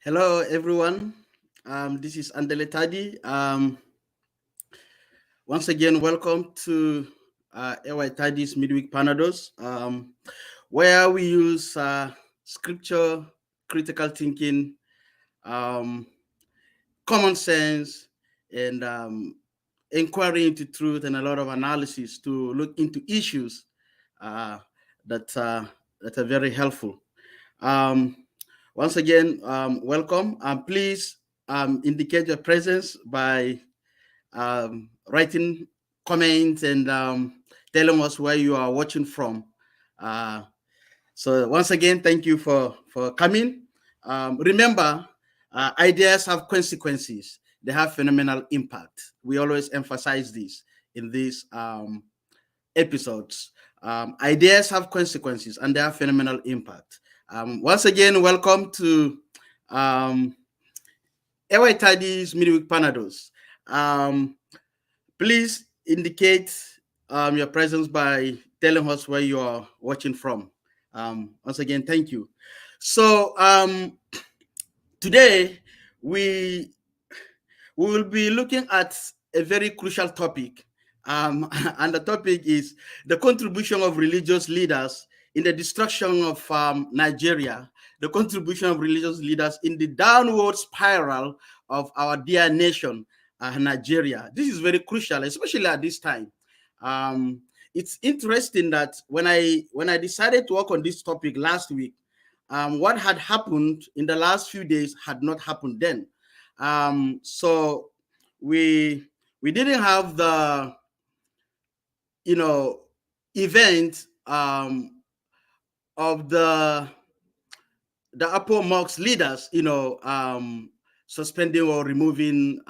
Hello, everyone. This is Tadi. Once again, welcome to Tadi's Midweek Panadose, where we use scripture, critical thinking, um, common sense, and inquiry into truth, and a lot of analysis to look into issues uh, that that are very helpful. Um, Once again, welcome. Please indicate your presence by writing comments and telling us where you are watching from. Uh, so once again, thank you for coming. Remember, ideas have consequences. They have phenomenal impact. We always emphasize this in these episodes. Ideas have consequences and they have phenomenal impact. Once again, welcome to Tadi's Midweek Panadose. Please indicate your presence by telling us where you are watching from. Once again, thank you. So today we will be looking at a very crucial topic. And the topic is the contribution of religious leaders in the destruction of Nigeria, the contribution of religious leaders in the downward spiral of our dear nation, Nigeria. This is very crucial, especially at this time. It's interesting that when I decided to work on this topic last week, what had happened in the last few days had not happened then. So we didn't have the event of the upper mosque leaders, suspending or removing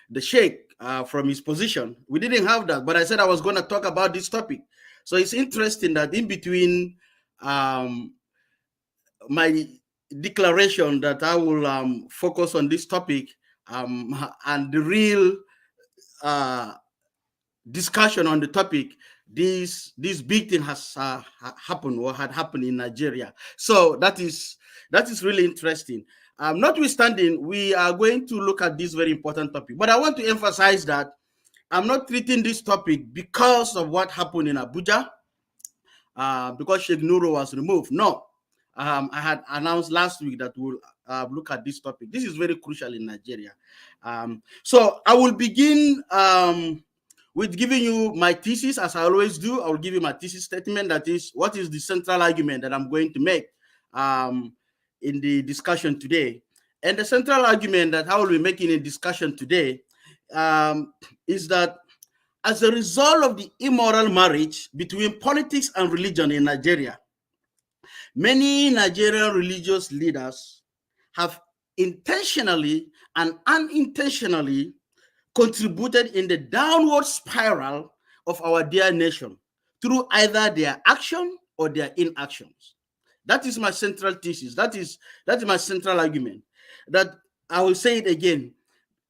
the sheikh from his position. We didn't have that, but I said I was going to talk about this topic. So it's interesting that in between my declaration that I will focus on this topic and the real discussion on the topic, this big thing has happened or had happened in Nigeria. So that is really interesting. Notwithstanding, we are going to look at this very important topic, but I want to emphasize that I'm not treating this topic because of what happened in Abuja, because Sheikh Nuru was removed. No, I had announced last week that we'll look at this topic. This is very crucial in Nigeria. So I will begin with giving you my thesis, as I always do. I will give you my thesis statement. That is, what is the central argument that I'm going to make in the discussion today? And the central argument that I will be making in discussion today is that as a result of the immoral marriage between politics and religion in Nigeria, many Nigerian religious leaders have intentionally and unintentionally contributed in the downward spiral of our dear nation through either their action or their inactions. That is my central thesis. That is my central argument. That I will say it again.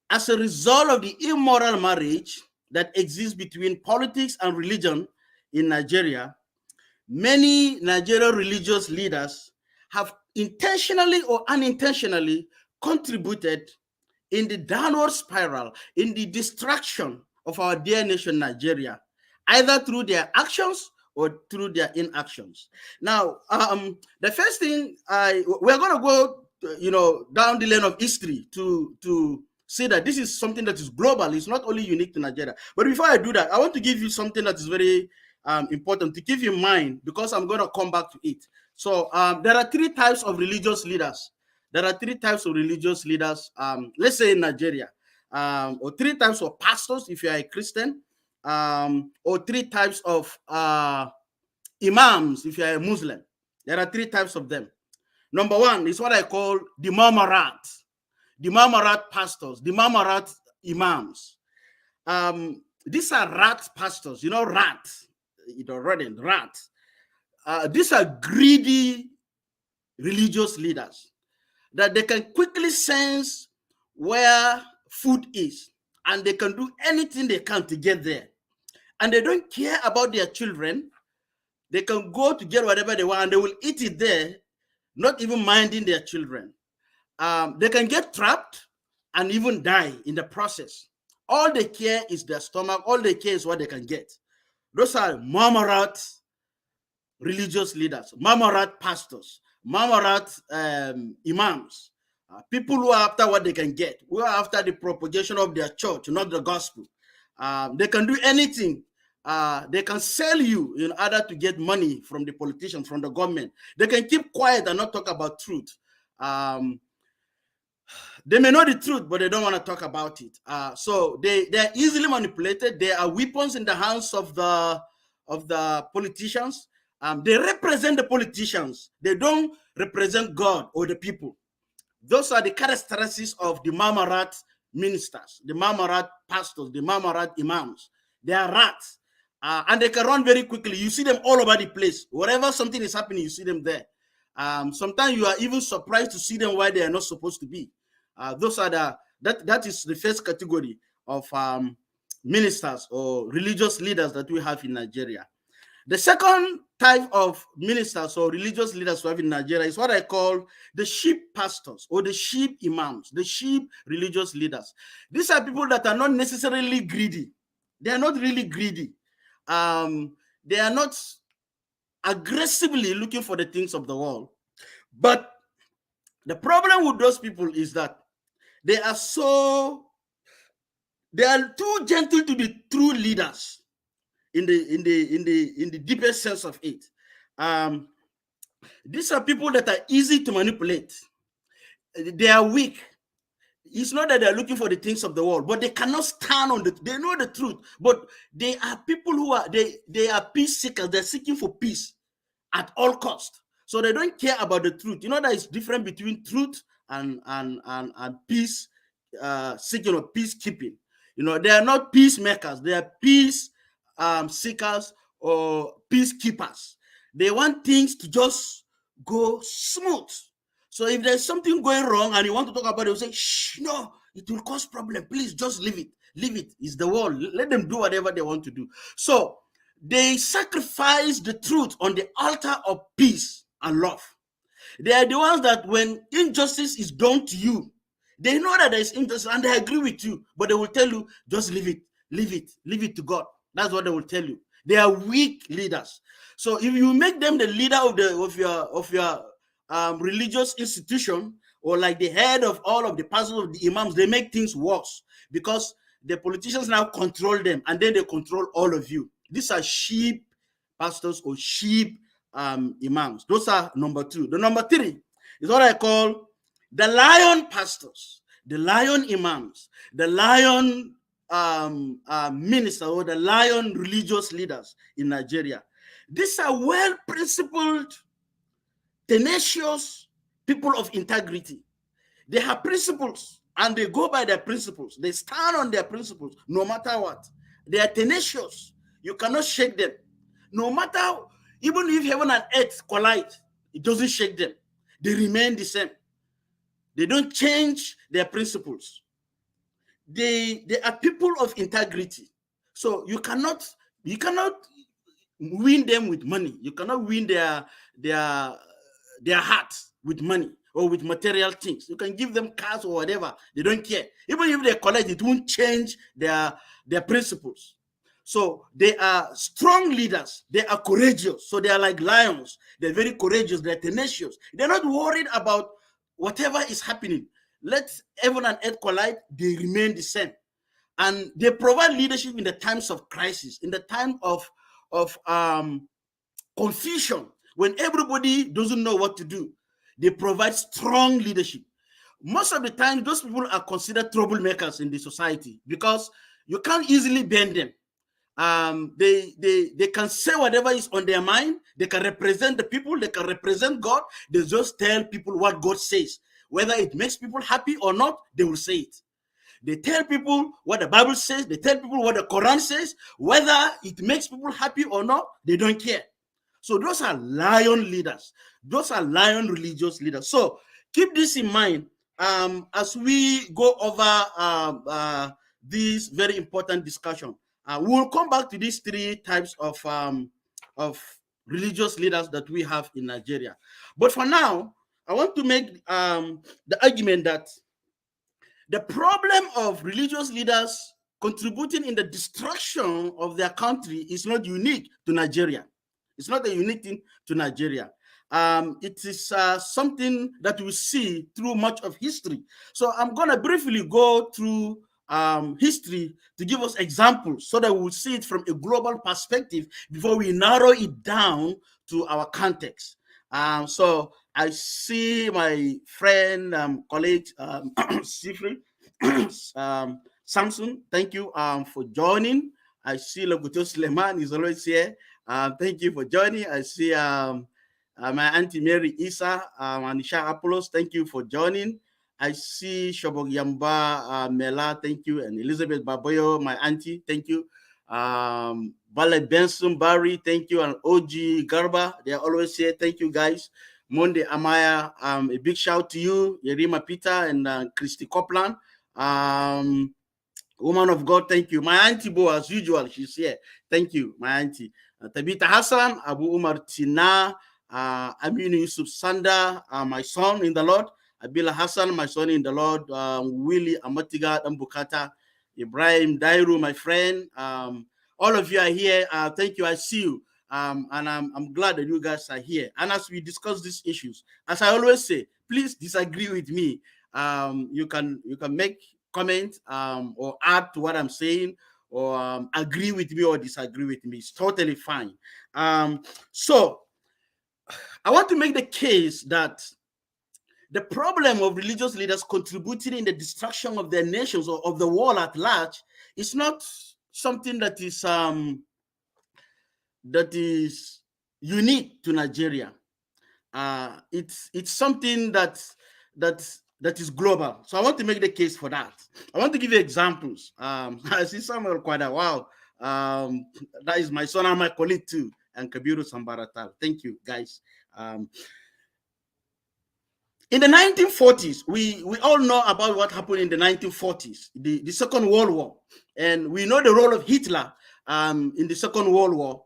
As a result of the immoral marriage that exists between politics and religion in Nigeria, many Nigerian religious leaders have intentionally or unintentionally contributed in the downward spiral, in the destruction of our dear nation, Nigeria, either through their actions or through their inactions. Now, the first thing we're going to go, down the lane of history to say that this is something that is global. It's not only unique to Nigeria. But before I do that, I want to give you something that is very important to keep in mind, because I'm going to come back to it. So there are three types of religious leaders. Let's say in Nigeria, or three types of pastors if you are a Christian, or three types of imams if you are a Muslim. There are three types of them. Number one is what I call the Marmarat pastors, the Marmarat imams. These are rat pastors, rat, rodent, rat. These are greedy religious leaders that they can quickly sense where food is, and they can do anything they can to get there. And they don't care about their children. They can go to get whatever they want, and they will eat it there, not even minding their children. they can get trapped and even die in the process. All they care is their stomach. All they care is what they can get. Those are Mamarat religious leaders, Mamarat pastors, Mamarat imams, people who are after what they can get, who are after the propagation of their church, not the gospel. They can do anything. They can sell you in order to get money from the politicians, from the government. They can keep quiet and not talk about truth. They may know the truth, but they don't want to talk about it. So they're easily manipulated. They are weapons in the hands of the politicians. They represent the politicians. They don't represent God or the people. Those are the characteristics of the Mamarat ministers, the Mamarat pastors, the Mamarat imams. They are rats. And they can run very quickly. You see them all over the place. Wherever something is happening, you see them there. Sometimes you are even surprised to see them where they are not supposed to be. Those are that is the first category of ministers or religious leaders that we have in Nigeria. The second type of ministers or religious leaders we have in Nigeria is what I call the sheep pastors or the sheep imams, the sheep religious leaders. These are people that are not necessarily greedy. They are not really greedy. They are not aggressively looking for the things of the world. But the problem with those people is that they are too gentle to be true leaders in the deepest sense of it. These are people that are easy to manipulate. They are weak. It's not that they're looking for the things of the world, but they cannot stand on they know the truth, but they are people who are they are peace seekers. They're seeking for peace at all cost. So they don't care about the truth. You know, there is difference between truth and peace seeking or peacekeeping. You know, they are not peacemakers. They are peace seekers or peacekeepers. They want things to just go smooth. So if there's something going wrong and you want to talk about it, you say, shh, no, it will cause problem. Please just leave it. Leave it. It's the world. Let them do whatever they want to do. So they sacrifice the truth on the altar of peace and love. They are the ones that when injustice is done to you, they know that there is injustice and they agree with you, but they will tell you, just leave it, leave it, leave it to God. That's what they will tell you. They are weak leaders. So if you make them the leader of your religious institution, or like the head of all of the pastors of the imams, they make things worse because the politicians now control them and then they control all of you. These are sheep pastors or sheep imams. Those are number two. The number three is what I call the lion pastors, the lion imams, the lion minister or the lion religious leaders in Nigeria. These are well-principled, tenacious people of integrity. They have principles and they go by their principles. They stand on their principles no matter what. They are tenacious. You cannot shake them. No matter, even if heaven and earth collide, it doesn't shake them. They remain the same. They don't change their principles. They are people of integrity. So you cannot win them with money. You cannot win their hearts with money or with material things. You can give them cars or whatever. They don't care. Even if they collect, it won't change their principles. So they are strong leaders. They are courageous. So they are like lions. They're very courageous. They're tenacious. They're not worried about whatever is happening. Let heaven and earth collide. They remain the same. And they provide leadership in the times of crisis, in the time of confusion, when everybody doesn't know what to do. They provide strong leadership. Most of the time, those people are considered troublemakers in the society because you can't easily bend them. They can say whatever is on their mind. They can represent the people. They can represent God. They just tell people what God says. Whether it makes people happy or not, they will say it. They tell people what the Bible says. They tell people what the Quran says. Whether it makes people happy or not, they don't care. So those are lion leaders. Those are lion religious leaders. So keep this in mind as we go over this very important discussion. We'll come back to these three types of religious leaders that we have in Nigeria. But for now, I want to make the argument that the problem of religious leaders contributing in the destruction of their country is not unique to Nigeria. It's not a unique thing to Nigeria. It is something that we see through much of history. So I'm going to briefly go through history to give us examples so that we'll see it from a global perspective before we narrow it down to our context. So I see my friend, colleague, Sifri, Samson. Thank you for joining. I see Loguto Suleiman is always here. Thank you for joining. I see my Auntie Mary Isa and Isha Apollos. Thank you for joining. I see Shobog Yamba Mela. Thank you. And Elizabeth Baboyo, my auntie. Thank you. Bale Benson Barry. Thank you. And OG Garba. They are always here. Thank you, guys. Monde Amaya. A big shout to you. Yerima Peter and Christy Copeland. Woman of God, thank you. My auntie Bo, as usual, she's here. Thank you, my auntie. Tabitha Hassan, Abu Umar Tina, Aminu Yusuf Sanda, my son in the Lord. Abila Hassan, my son in the Lord. Willie Amatiga Ambukata, Ibrahim Dairu, my friend. All of you are here. Thank you. I see you. And I'm glad that you guys are here. And as we discuss these issues, as I always say, please disagree with me. You can make comment or add to what I'm saying, or agree with me or disagree with me. It's totally fine. So I want to make the case that the problem of religious leaders contributing in the destruction of their nations or of the world at large is not something that is unique to Nigeria. It's something that is global. So I want to make the case for that. I want to give you examples. I see Samuel Kwada. Wow. That is my son and my colleague too, and Kabiru Sambaratal. Thank you, guys. In the 1940s, we all know about what happened in the 1940s, the Second World War. And we know the role of Hitler in the Second World War.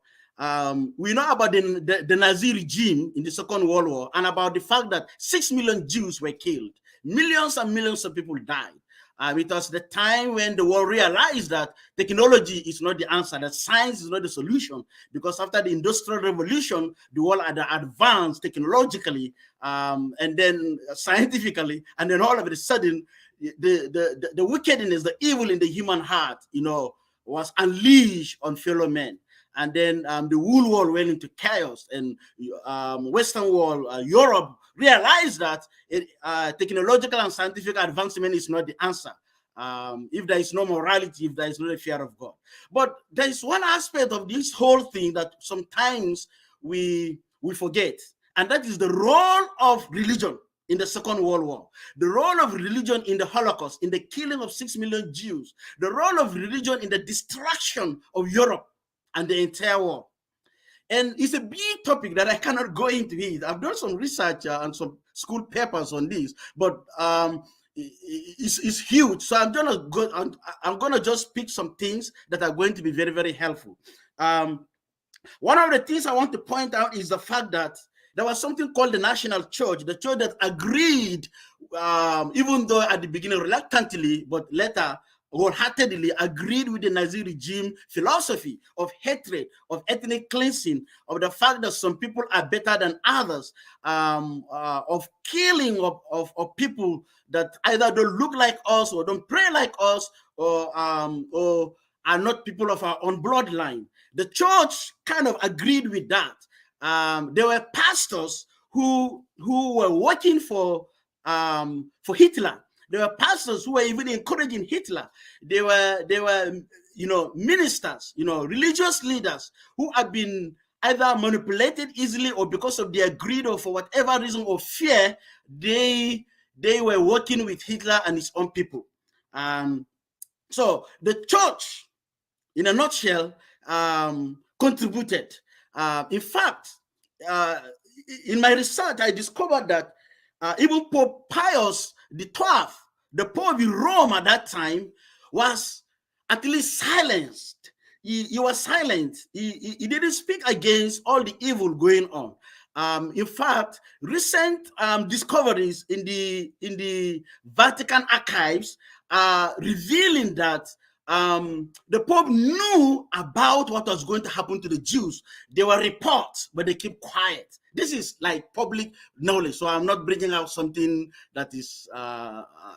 We know about the Nazi regime in the Second World War, and about the fact that 6 million Jews were killed. Millions and millions of people died. It was the time when the world realized that technology is not the answer, that science is not the solution, because after the Industrial Revolution, the world had advanced technologically and then scientifically, and then all of a sudden, the wickedness, the evil in the human heart, was unleashed on fellow men. And then the whole world went into chaos, and Western world, Europe, realized that technological and scientific advancement is not the answer. If there is no morality, if there is no fear of God. But there is one aspect of this whole thing that sometimes we forget, and that is the role of religion in the Second World War, the role of religion in the Holocaust, in the killing of 6 million Jews, the role of religion in the destruction of Europe and the entire world. And it's a big topic that I cannot go into it. I've done some research and some school papers on this, but it's huge. So I'm gonna just pick some things that are going to be very, very helpful. One of the things I want to point out is the fact that there was something called the National Church, the church that agreed, even though at the beginning reluctantly, but later wholeheartedly agreed with the Nazi regime philosophy of hatred, of ethnic cleansing, of the fact that some people are better than others, of killing of people that either don't look like us or don't pray like us, or are not people of our own bloodline. The church kind of agreed with that. There were pastors who were working for Hitler. There were pastors who were even encouraging Hitler. They were ministers, religious leaders who had been either manipulated easily or because of their greed or for whatever reason or fear, they were working with Hitler and his own people. So the church, in a nutshell, contributed. In fact, in my research, I discovered that even Pope Pius XII, the Pope in Rome at that time, was at least silenced. He was silent. He didn't speak against all the evil going on. In fact, recent discoveries in the Vatican archives are revealing that the Pope knew about what was going to happen to the Jews. There were reports, but they keep quiet. This is like public knowledge, so I'm not bringing out something that is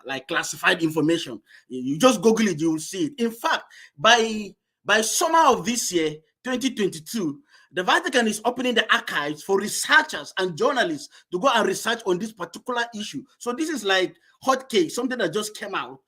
like classified information. You just Google it, you will see it. In fact, by summer of this year, 2022, the Vatican is opening the archives for researchers and journalists to go and research on this particular issue. So this is like hot cake, something that just came out.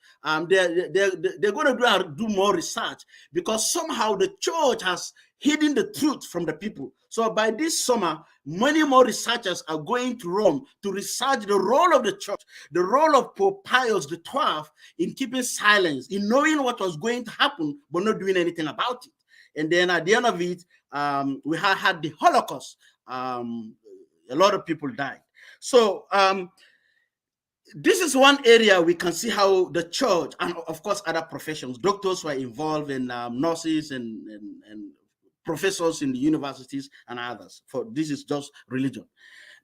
They're going to do more research because somehow the church has hidden the truth from the people. So by this summer, many more researchers are going to Rome to research the role of the church, the role of Pope Pius XII in keeping silence, in knowing what was going to happen, but not doing anything about it. And then at the end of it, we had the Holocaust. A lot of people died. So this is one area we can see how the church, and of course other professions, doctors were involved, and nurses and professors in the universities and others. For this is just religion.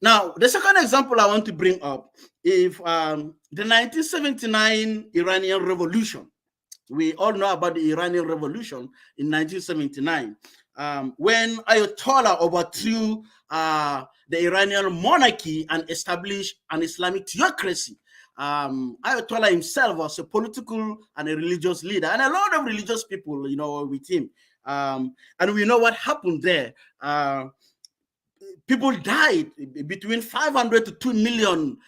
Now, the second example I want to bring up is the 1979 Iranian Revolution. We all know about the Iranian Revolution in 1979, when Ayatollah overthrew the Iranian monarchy and established an Islamic theocracy. Ayatollah himself was a political and a religious leader, and a lot of religious people, were with him. And we know what happened there. People died. Between 500 to 2 million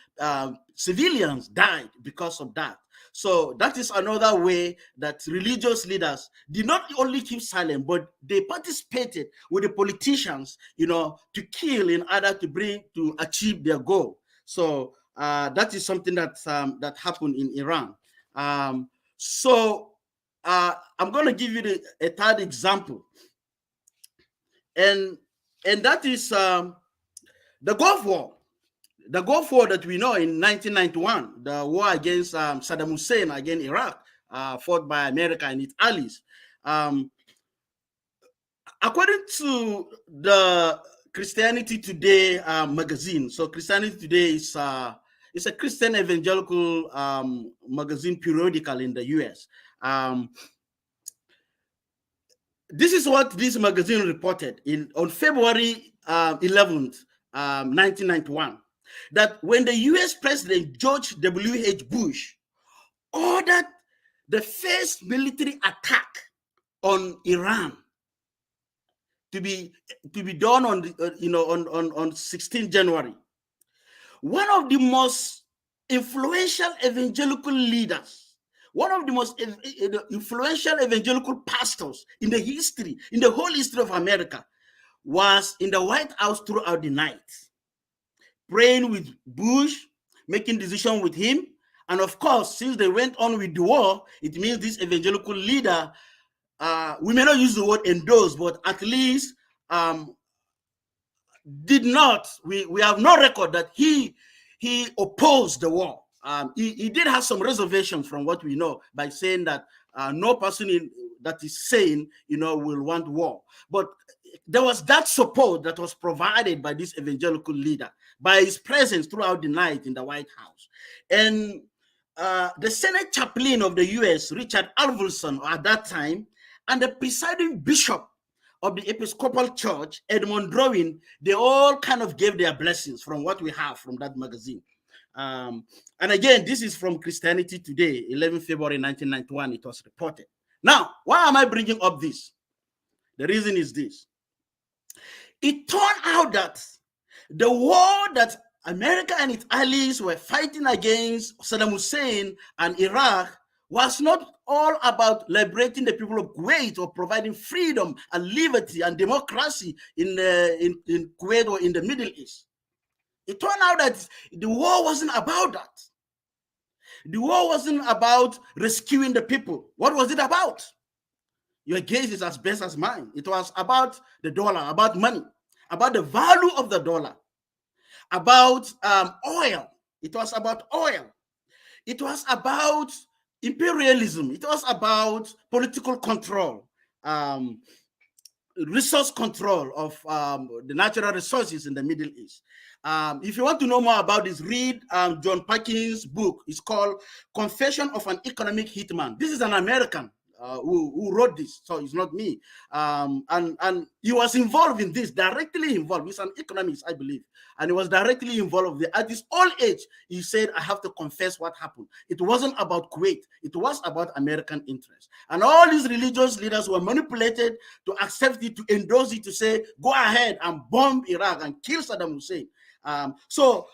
civilians died because of that. So that is another way that religious leaders did not only keep silent, but they participated with the politicians, to kill in order to achieve their goal. So that is something that happened in Iran. So I'm going to give you a third example, and that is the Gulf War. The Gulf War that we know in 1991, the war against Saddam Hussein against Iraq, fought by America and its allies. According to the Christianity Today magazine, so Christianity Today is a Christian evangelical magazine periodical in the US. This is what this magazine reported on February 11th, 1991. That when the US President George W.H. Bush ordered the first military attack on Iran to be done on 16th January, one of the most influential evangelical leaders, one of the most influential evangelical pastors in the whole history of America, was in the White House throughout the night, praying with Bush, making decisions with him. And of course, since they went on with the war, it means this evangelical leader, we may not use the word endorse, but at least did not, we have no record that he opposed the war. He did have some reservations from what we know by saying that no person that is sane, will want war. But there was that support that was provided by this evangelical leader, by his presence throughout the night in the White House. And the Senate chaplain of the US, Richard Alverson, at that time, and the presiding bishop of the Episcopal Church, Edmund Drowin, they all kind of gave their blessings from what we have from that magazine. And again, this is from Christianity Today, 11 February 1991, it was reported. Now, why am I bringing up this? The reason is this. It turned out that the war that America and its allies were fighting against Saddam Hussein and Iraq was not all about liberating the people of Kuwait or providing freedom and liberty and democracy in Kuwait or in the Middle East. It turned out that the war wasn't about that. The war wasn't about rescuing the people. What was it about? Your gaze is as best as mine. It was about the dollar, about money, about the value of the dollar, about oil. It was about oil. It was about imperialism. It was about political control. resource control of the natural resources in the Middle East. If you want to know more about this, read John Perkins' book. It's called Confession of an Economic Hitman. This is an American who wrote this, so it's not me. And he was involved in this, directly involved. He's an economist, I believe. And he was directly involved. At his old age, he said, I have to confess what happened. It wasn't about Kuwait. It was about American interests. And all these religious leaders were manipulated to accept it, to endorse it, to say, go ahead and bomb Iraq and kill Saddam Hussein. So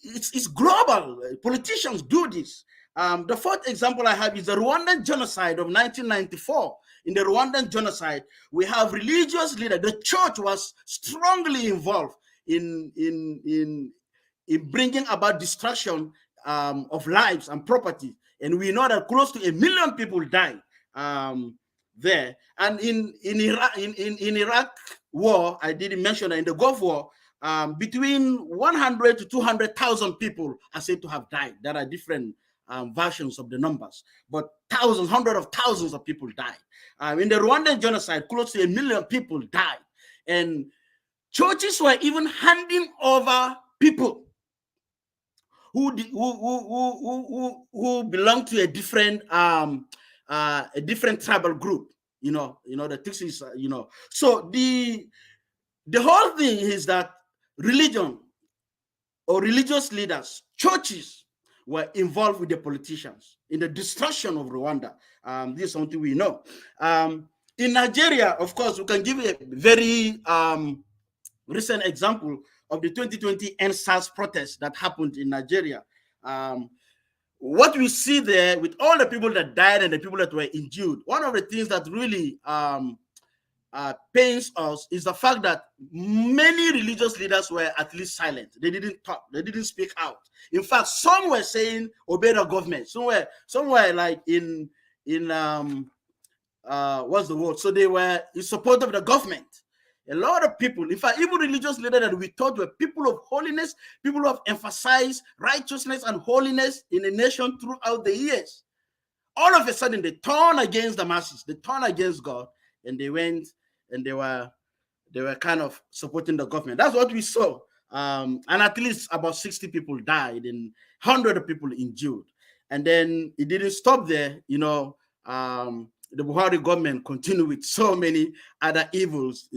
it's global. Politicians do this. The fourth example I have is the Rwandan genocide of 1994. In the Rwandan genocide, we have religious leaders. The church was strongly involved in bringing about destruction of lives and property. And we know that close to 1 million people died there. And in Iraq war, I didn't mention that in the Gulf War, between 100 to 200,000 people are said to have died. There are different versions of the numbers, but thousands, hundreds of thousands of people died. In the Rwandan genocide, close to 1 million people died. And churches were even handing over people who belong to a different tribal group. The Tutsis, So the whole thing is that religion or religious leaders, churches, were involved with the politicians in the destruction of Rwanda. This is something we know. In Nigeria, of course, we can give a very recent example of the 2020 NSAS protest that happened in Nigeria. What we see there with all the people that died and the people that were injured, one of the things that really pains us is the fact that many religious leaders were at least silent. They didn't talk. They didn't speak out. In fact, some were saying obey the government. Some were like in what's the word? So they were in support of the government. A lot of people, in fact, even religious leaders that we thought were people of holiness, people who have emphasized righteousness and holiness in the nation throughout the years, all of a sudden they turned against the masses. They turned against God, and they went and they were kind of supporting the government. That's what we saw. And at least about 60 people died and 100 people injured. And then it didn't stop there. The Buhari government continued with so many other evils.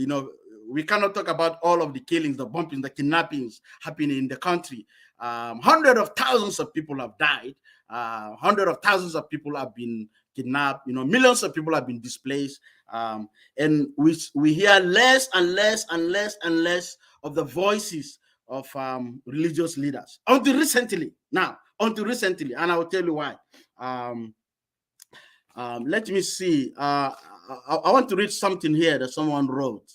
We cannot talk about all of the killings, the bombings, the kidnappings happening in the country. Hundreds of thousands of people have died. Hundreds of thousands of people have been kidnapped. Millions of people have been displaced. And we hear less and less and less and less of the voices of religious leaders. Until recently, and I will tell you why. Let me see. I want to read something here that someone wrote.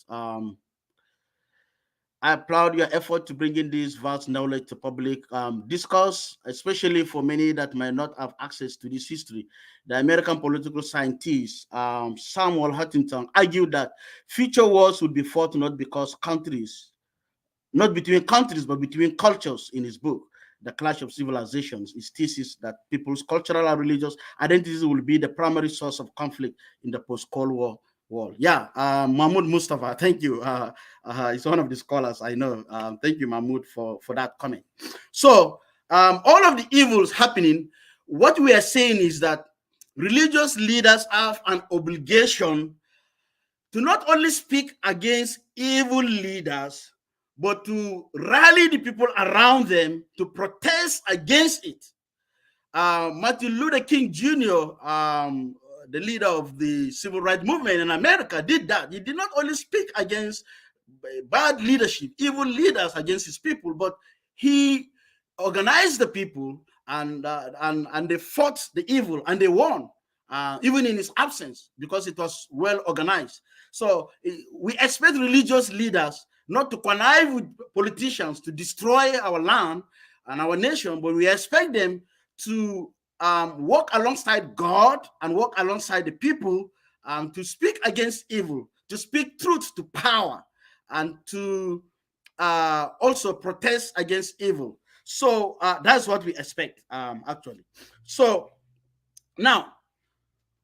I applaud your effort to bring in this vast knowledge to public discourse, especially for many that might not have access to this history. The American political scientist Samuel Huntington argued that future wars would be fought not between countries, but between cultures in his book, The Clash of Civilizations. His thesis that people's cultural and religious identities will be the primary source of conflict in the post-Cold War world. Yeah, Mahmoud Mustafa, thank you. He's one of the scholars I know. Thank you, Mahmoud, for that comment. So all of the evils happening, what we are saying is that religious leaders have an obligation to not only speak against evil leaders, but to rally the people around them to protest against it. Martin Luther King Jr., the leader of the civil rights movement in America, did that. He did not only speak against bad leadership, evil leaders against his people, but he organized the people and they fought the evil and they won, even in his absence, because it was well organized. So we expect religious leaders not to connive with politicians to destroy our land and our nation, but we expect them to work alongside God and work alongside the people to speak against evil, to speak truth to power, and to also protest against evil. So that's what we expect, actually. So now,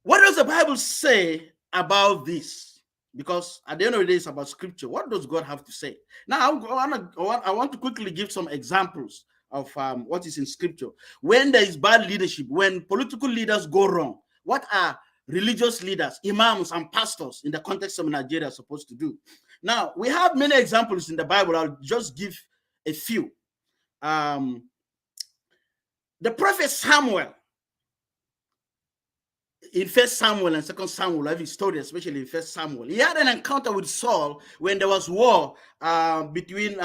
what does the Bible say about this? because at the end of the day, it's about scripture. What does God have to say? Now, I want to quickly give some examples of what is in scripture. When there is bad leadership, when political leaders go wrong, what are religious leaders, imams, and pastors in the context of Nigeria supposed to do? Now, we have many examples in the Bible. I'll just give a few. The prophet Samuel, in First Samuel and Second Samuel, I have his story, especially in First Samuel. He had an encounter with Saul when there was war between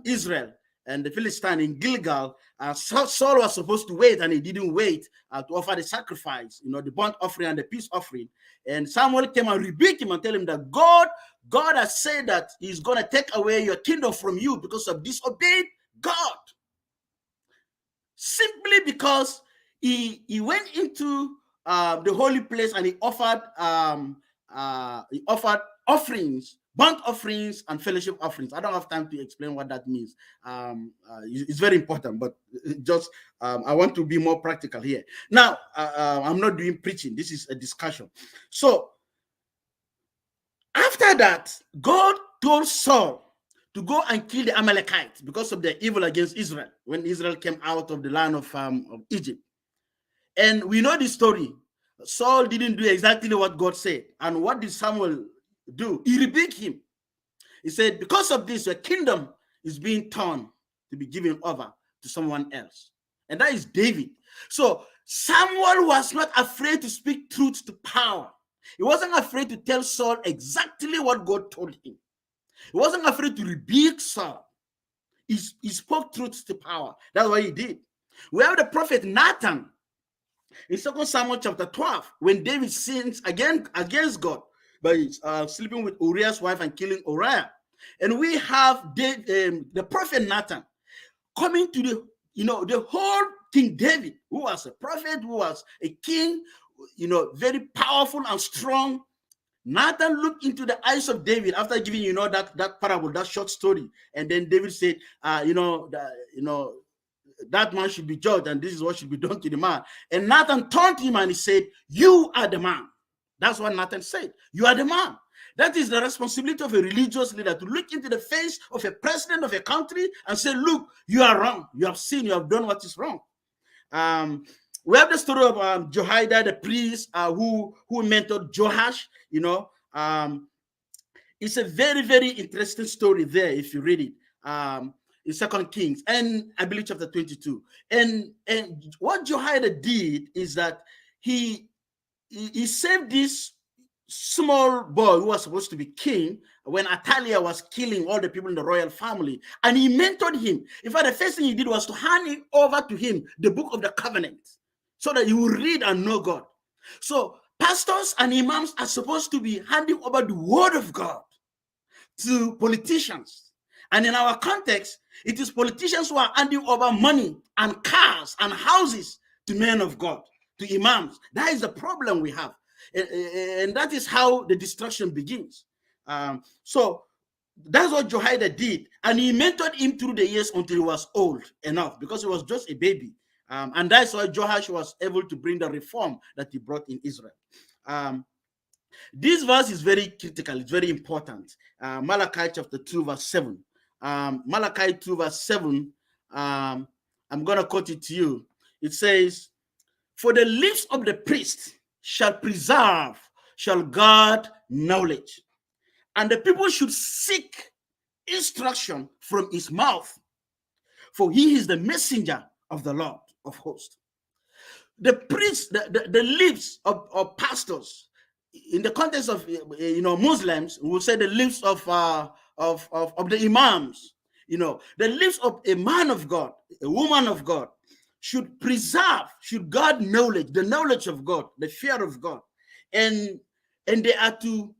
Israel and the Philistine in Gilgal. Saul was supposed to wait, and he didn't wait to offer the sacrifice, the burnt offering and the peace offering. And Samuel came and rebuked him and tell him that God has said that he's going to take away your kingdom from you because of disobeyed God. Simply because he went into the holy place and he offered offerings, burnt offerings and fellowship offerings. I don't have time to explain what that means. It's very important, but just I want to be more practical here. Now, I'm not doing preaching. This is a discussion. So after that, God told Saul to go and kill the Amalekites because of their evil against Israel when Israel came out of the land of Egypt. And we know this story. Saul didn't do exactly what God said. And what did Samuel do? He rebuked him. He said, because of this, your kingdom is being torn to be given over to someone else. And that is David. So Samuel was not afraid to speak truth to power. He wasn't afraid to tell Saul exactly what God told him. He wasn't afraid to rebuke Saul. He spoke truth to power. That's what he did. We have the prophet Nathan in 2 Samuel chapter 12, when David sins again against God by sleeping with Uriah's wife and killing Uriah. And we have the prophet Nathan coming to the whole King David, who was a prophet, who was a king, very powerful and strong. Nathan looked into the eyes of David after giving that parable, that short story, and then David said, that man should be judged, and this is what should be done to the man. And Nathan turned to him and he said, you are the man. That's what Nathan said. You are the man. That is the responsibility of a religious leader, to look into the face of a president of a country and say, look, you are wrong. You have sinned. You have done what is wrong. We have the story of Jehoiada, the priest who mentored Joash. It's a very, very interesting story there if you read it. In 2 Kings and I believe chapter 22. And what Jehoiada did is that he saved this small boy who was supposed to be king when Athaliah was killing all the people in the royal family, and he mentored him. In fact, the first thing he did was to hand over to him the book of the covenant so that he would read and know God. So pastors and imams are supposed to be handing over the word of God to politicians. And in our context, it is politicians who are handing over money and cars and houses to men of God, to imams. That is the problem we have. And that is how the destruction begins. So that's what Jehoiada did. And he mentored him through the years until he was old enough, because he was just a baby. And that's why Joash was able to bring the reform that he brought in Israel. This verse is very critical. It's very important. Malachi chapter 2, verse 7. Malachi 2, verse 7. I'm going to quote it to you. It says, for the lips of the priest shall guard knowledge, and the people should seek instruction from his mouth, for he is the messenger of the Lord of hosts. The priests, the lips of pastors, in the context of Muslims, we will say the lips of the imams, the lips of a man of God, a woman of God, should guard knowledge, the knowledge of God, the fear of God. And they are to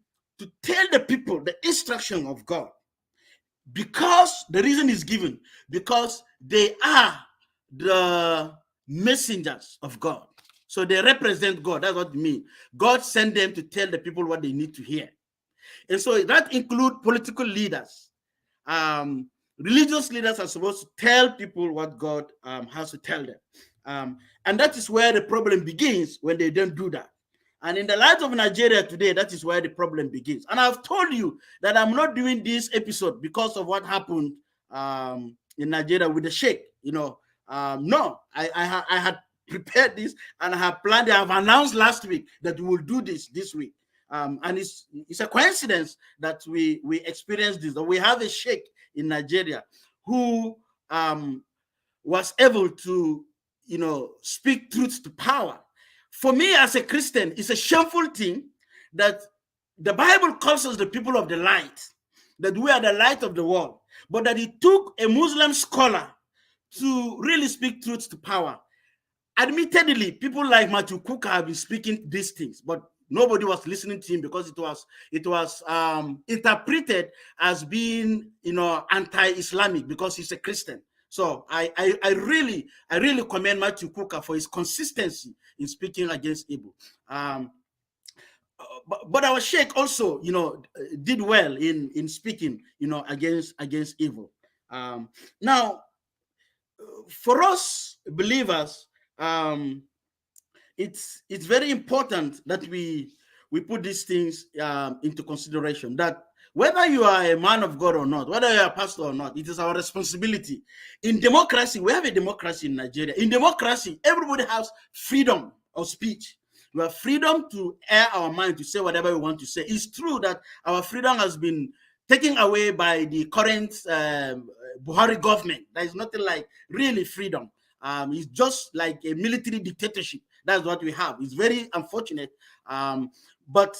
tell the people the instruction of God. Because the reason is given, because they are the messengers of God. So they represent God. That's what it means. God sent them to tell the people what they need to hear. And so that includes political leaders. Religious leaders are supposed to tell people what God has to tell them. And that is where the problem begins, when they don't do that. And in the light of Nigeria today, that is where the problem begins. And I've told you that I'm not doing this episode because of what happened in Nigeria with the sheikh. No, I had prepared this and I have planned it. I've announced last week that we will do this week. And it's a coincidence that we experienced this. That we have a sheikh in Nigeria who was able to, speak truth to power. For me as a Christian, it's a shameful thing that the Bible calls us the people of the light, that we are the light of the world, but that it took a Muslim scholar to really speak truth to power. Admittedly, people like Matthew Kuka have been speaking these things, but nobody was listening to him because it was interpreted as being, anti-Islamic because he's a Christian. So I really commend Matthew Kuka for his consistency in speaking against evil. But our sheikh also, did well in speaking, against evil. Now, for us believers, it's very important that we put these things into consideration, that whether you are a man of God or not, whether you are a pastor or not, it is our responsibility. In democracy, we have a democracy in Nigeria. In democracy, everybody has freedom of speech. We have freedom to air our mind, to say whatever we want to say. It's true that our freedom has been taken away by the current Buhari government. There is nothing like really freedom. It's just like a military dictatorship. That's what we have. It's very unfortunate. But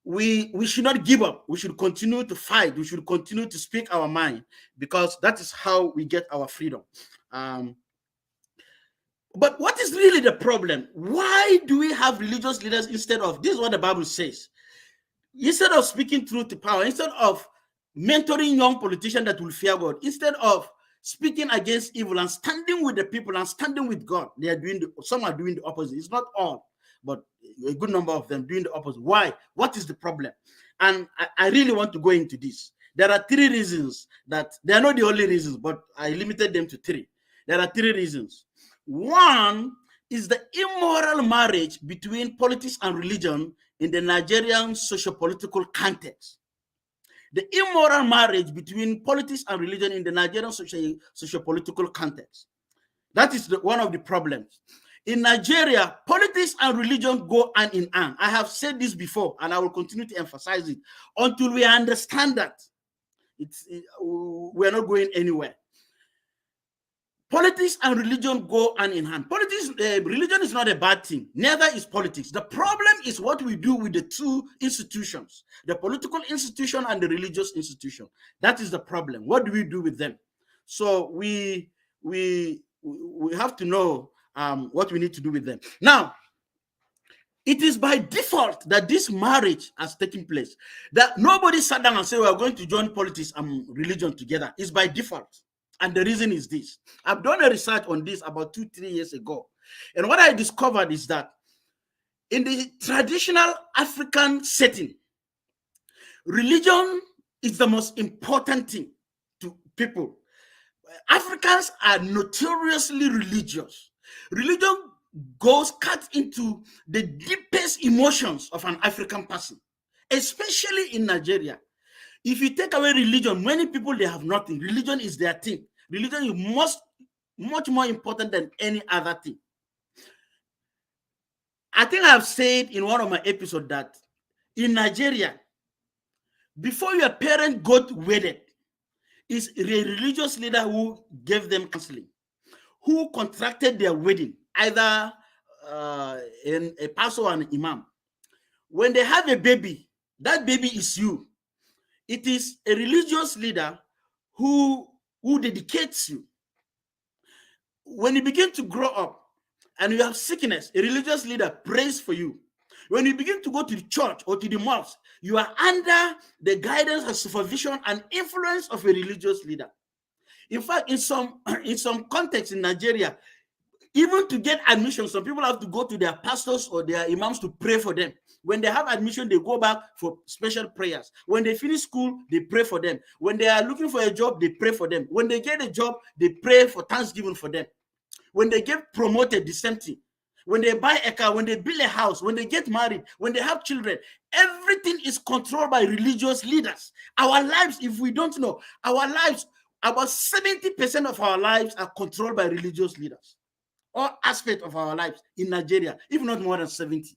we should not give up. We should continue to fight. We should continue to speak our mind, because that is how we get our freedom. But what is really the problem? Why do we have religious leaders instead of, this is what the Bible says, instead of speaking truth to power, instead of mentoring young politicians that will fear God, instead of speaking against evil and standing with the people and standing with God, some are doing the opposite. It's not all, but a good number of them doing the opposite. Why? What is the problem? And I really want to go into this. There are three reasons that, they are not the only reasons, but I limited them to three. There are three reasons. One is the immoral marriage between politics and religion in the Nigerian socio-political context. The immoral marriage between politics and religion in the Nigerian socio-political context. That is one of the problems. In Nigeria, politics and religion go hand in hand. I have said this before, and I will continue to emphasize it until we understand that we're not going anywhere. Politics and religion go hand in hand. Religion is not a bad thing. Neither is politics. The problem is what we do with the two institutions, the political institution and the religious institution. That is the problem. What do we do with them? So we have to know what we need to do with them. Now, it is by default that this marriage has taken place. That nobody sat down and said, we are going to join politics and religion together. It's by default. And the reason is this. I've done a research on this about 2-3 years ago. And what I discovered is that in the traditional African setting, religion is the most important thing to people. Africans are notoriously religious. Religion cuts into the deepest emotions of an African person, especially in Nigeria. If you take away religion, many people, they have nothing. Religion is their thing. Religion is much more important than any other thing. I think I've said in one of my episodes that in Nigeria, before your parent got wedded, is a religious leader who gave them counseling, who contracted their wedding, either a pastor or an imam. When they have a baby, that baby is you. It is a religious leader who dedicates you. When you begin to grow up and you have sickness, a religious leader prays for you. When you begin to go to the church or to the mosque, you are under the guidance and supervision and influence of a religious leader. In fact, in some contexts in Nigeria, even to get admission, some people have to go to their pastors or their imams to pray for them. When they have admission, they go back for special prayers. When they finish school, they pray for them. When they are looking for a job, they pray for them. When they get a job, they pray for thanksgiving for them. When they get promoted, the same thing. when they buy a car, when they build a house, when they get married, when they have children, everything is controlled by religious leaders. Our lives, if we don't know, our lives, about 70% of our lives are controlled by religious leaders. All aspects of our lives in Nigeria, if not more than 70.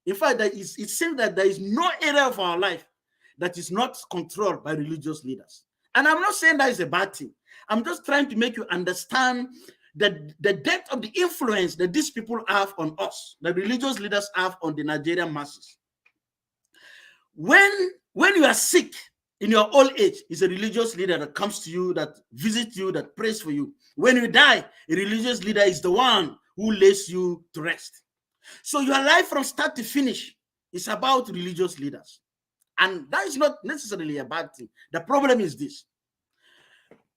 In fact, it seems that there is no area of our life that is not controlled by religious leaders. And I'm not saying that is a bad thing. I'm just trying to make you understand the depth of the influence that these people have on us, the religious leaders have on the Nigerian masses. When you are sick in your old age, it's a religious leader that comes to you, that visits you, that prays for you. When you die, a religious leader is the one who lays you to rest. So your life from start to finish is about religious leaders. And that is not necessarily a bad thing. The problem is this.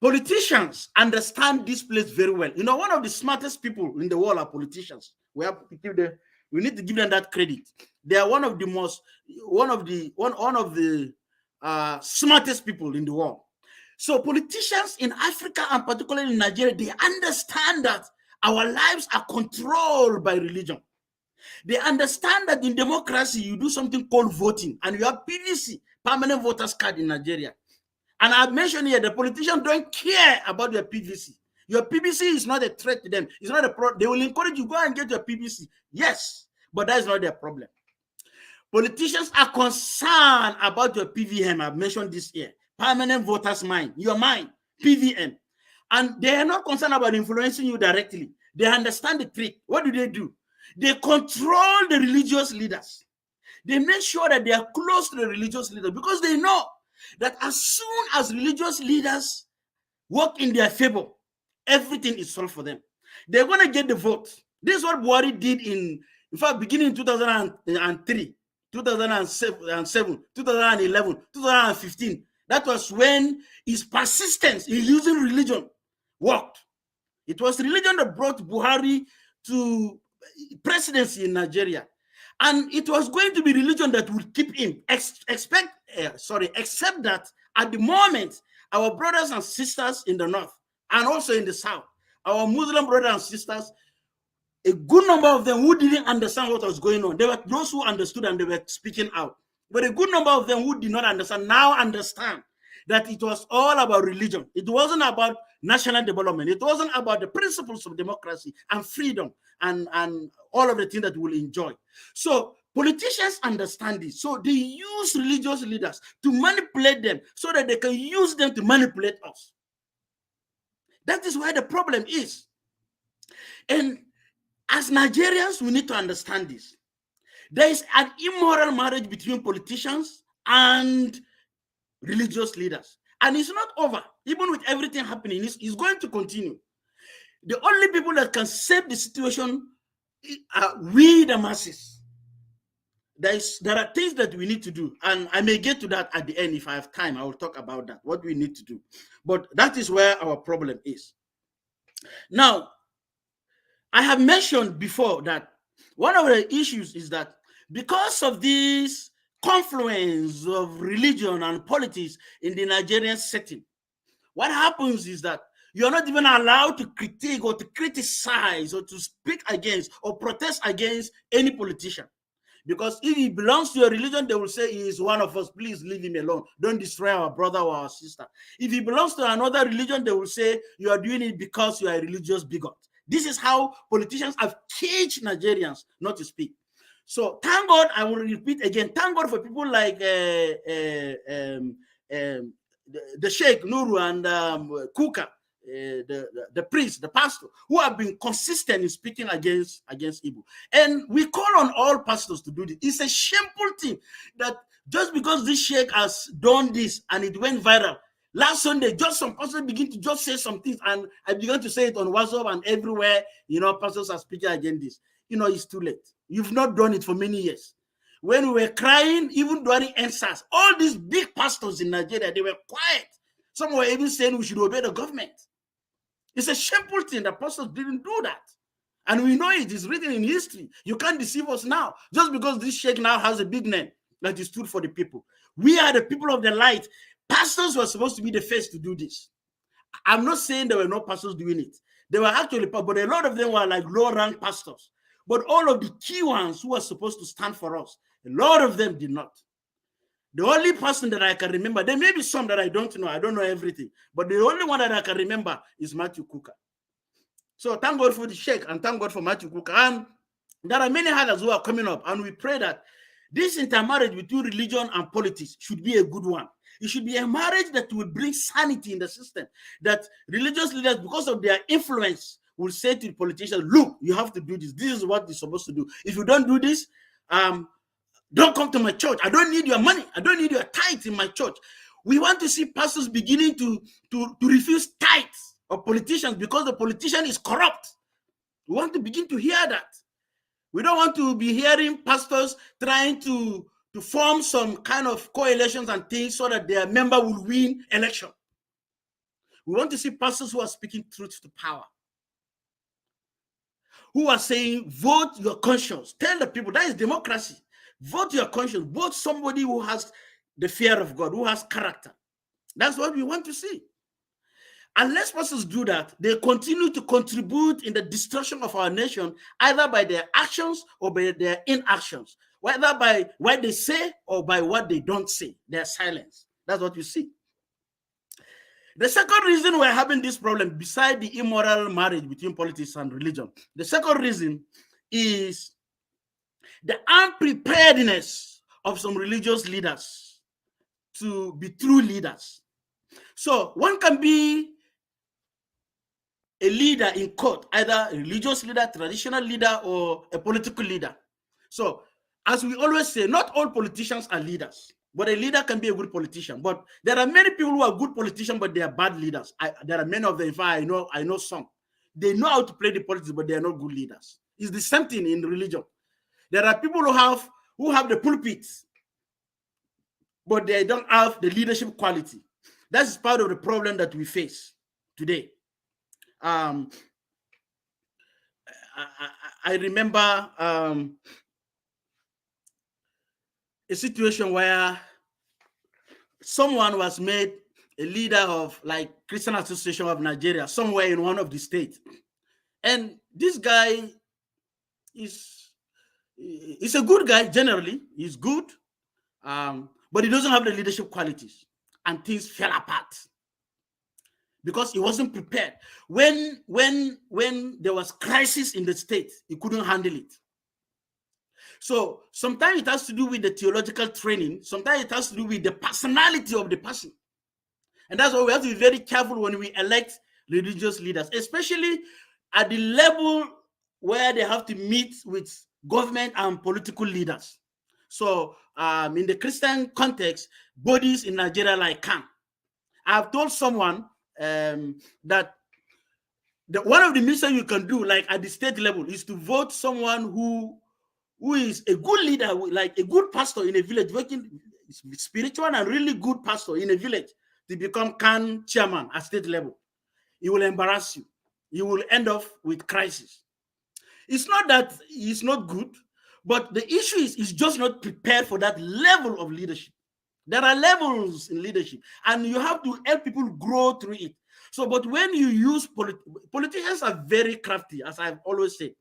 Politicians understand this place very well. You know, one of the smartest people in the world are politicians. We need to give them that credit. They are one of the smartest people in the world. So politicians in Africa and particularly in Nigeria, they understand that our lives are controlled by religion. They understand that in democracy, you do something called voting, and you have PVC, permanent voters card in Nigeria. And I've mentioned here, the politicians don't care about your PVC. Your PVC is not a threat to them. It's not a problem. They will encourage you, go and get your PVC. Yes, but that is not their problem. Politicians are concerned about your PVM. I've mentioned this here. Permanent voters mind, your mind, PVM. And they are not concerned about influencing you directly. They understand the trick. What do? They control the religious leaders. They make sure that they are close to the religious leaders because they know that as soon as religious leaders work in their favor, everything is solved for them. They're going to get the vote. This is what Buhari did in fact, beginning in 2003, 2007, 2011, 2015. That was when his persistence in using religion worked. It was religion that brought Buhari to presidency in Nigeria. And it was going to be religion that would keep him. Except that at the moment, our brothers and sisters in the north and also in the south, our Muslim brothers and sisters, a good number of them who didn't understand what was going on. There were those who understood and they were speaking out. But a good number of them who did not understand now understand that it was all about religion. It wasn't about national development. It wasn't about the principles of democracy and freedom and all of the things that we'll enjoy. So politicians understand this. So they use religious leaders to manipulate them so that they can use them to manipulate us. That is where the problem is. And as Nigerians, we need to understand this. There is an immoral marriage between politicians and religious leaders. And it's not over. Even with everything happening, it's going to continue. The only people that can save the situation are we, the masses. There are things that we need to do. And I may get to that at the end. If I have time, I will talk about that, what we need to do. But that is where our problem is. Now, I have mentioned before that one of the issues is that because of this confluence of religion and politics in the Nigerian setting, what happens is that you are not even allowed to critique or to criticize or to speak against or protest against any politician. Because if he belongs to a religion, they will say he is one of us. Please leave him alone. Don't destroy our brother or our sister. If he belongs to another religion, they will say you are doing it because you are a religious bigot. This is how politicians have caged Nigerians not to speak. So thank God, I will repeat again, thank God for people like the Sheikh Nuru and Kuka, the priest, the pastor, who have been consistent in speaking against evil. And we call on all pastors to do this. It's a shameful thing that just because this sheikh has done this and it went viral, last Sunday, just some pastors begin to just say some things, and I began to say it on WhatsApp and everywhere, pastors are speaking against this. It's too late. You've not done it for many years. When we were crying, even during answers, all these big pastors in Nigeria, they were quiet. Some were even saying we should obey the government. It's a shameful thing that pastors didn't do that. And we know it is written in history. You can't deceive us now. Just because this sheikh now has a big name that is stood for the people. We are the people of the light. Pastors were supposed to be the first to do this. I'm not saying there were no pastors doing it. There were actually, but a lot of them were like low-rank pastors But all of the key ones who are supposed to stand for us, a lot of them did not. The only person that I can remember, there may be some that I don't know everything, but the only one that I can remember is Matthew Kuka. So thank God for the Sheikh and thank God for Matthew Kuka. And there are many others who are coming up, and we pray that this intermarriage between religion and politics should be a good one. It should be a marriage that will bring sanity in the system, that religious leaders, because of their influence, will say to the politicians, look, you have to do this. This is what you're supposed to do. If you don't do this, don't come to my church. I don't need your money. I don't need your tithes in my church. We want to see pastors beginning to refuse tithes of politicians because the politician is corrupt. We want to begin to hear that. We don't want to be hearing pastors trying to form some kind of coalitions and things so that their member will win election. We want to see pastors who are speaking truth to power, who are saying, vote your conscience. Tell the people, that is democracy. Vote your conscience. Vote somebody who has the fear of God, who has character. That's what we want to see. Unless pastors do that, they continue to contribute in the destruction of our nation, either by their actions or by their inactions, whether by what they say or by what they don't say, their silence. That's what you see. The second reason we're having this problem, beside the immoral marriage between politics and religion, the second reason is the unpreparedness of some religious leaders to be true leaders. So one can be a leader in court, either a religious leader, traditional leader, or a political leader. So, as we always say, not all politicians are leaders, but a leader can be a good politician. But there are many people who are good politicians, but they are bad leaders. There are many of them. In fact, I know some. They know how to play the politics, but they are not good leaders. It's the same thing in religion. There are people who have the pulpit, but they don't have the leadership quality. That's part of the problem that we face today. I remember a situation where someone was made a leader of like Christian Association of Nigeria, somewhere in one of the states. And this guy is a good guy, generally. He's good, but he doesn't have the leadership qualities. And things fell apart because he wasn't prepared. When there was crisis in the state, he couldn't handle it. So sometimes it has to do with the theological training. Sometimes it has to do with the personality of the person. And that's why we have to be very careful when we elect religious leaders, especially at the level where they have to meet with government and political leaders. So in the Christian context, bodies in Nigeria like CAN. I've told someone that one of the missions you can do, like at the state level, is to vote someone who is a good leader, like a good pastor in a village, working spiritual and really good pastor in a village, to become CAN chairman at state level. He will embarrass you. You will end up with crisis. It's not that he's not good, but the issue is he's just not prepared for that level of leadership. There are levels in leadership, and you have to help people grow through it. So, but when you use politicians are very crafty, as I've always said.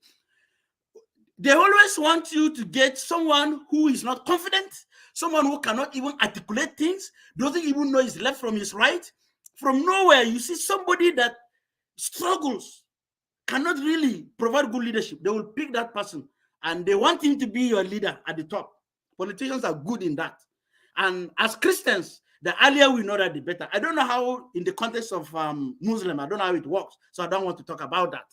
They always want you to get someone who is not confident, someone who cannot even articulate things, doesn't even know his left from his right. From nowhere, you see somebody that struggles, cannot really provide good leadership. They will pick that person, and they want him to be your leader at the top. Politicians are good in that. And as Christians, the earlier we know that, the better. I don't know how, in the context of Muslim, I don't know how it works, so I don't want to talk about that.